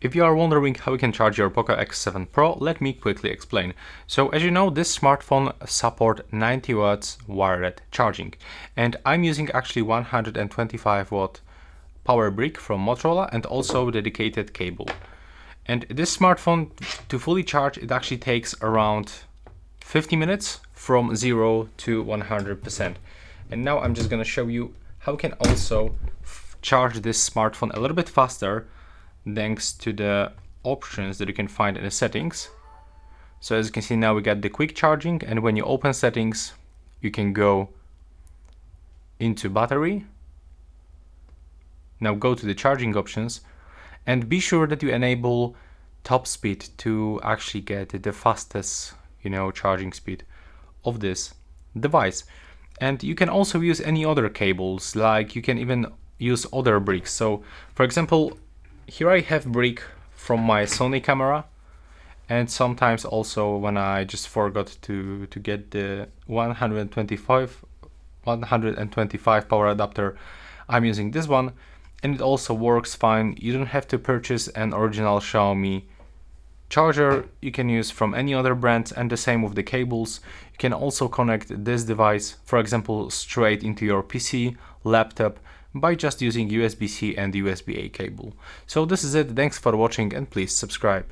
If you are wondering how you can charge your POCO X7 Pro, let me quickly explain. So as you know, this smartphone supports 90 watts wired charging, and I'm using actually 125 watt power brick from Motorola and also dedicated cable. And this smartphone, to fully charge, it actually takes around 50 minutes from 0 to 100%. And now I'm just going to show you how you can also charge this smartphone a little bit faster thanks to the options that you can find in the settings. So as you can see, now we got the quick charging, and when you open settings, you can go into battery. Now go to the charging options and be sure that you enable top speed to actually get the fastest, charging speed of this device. And you can also use any other cables, like you can even use other bricks. So for example, here I have brick from my Sony camera, and sometimes also when I just forgot to get the 125 power adapter, I'm using this one, and it also works fine. You don't have to purchase an original Xiaomi charger. You can use from any other brand, and the same with the cables. You can also connect this device, for example, straight into your PC, laptop, by just using USB-C and USB-A cable. So this is it. Thanks for watching, and please subscribe.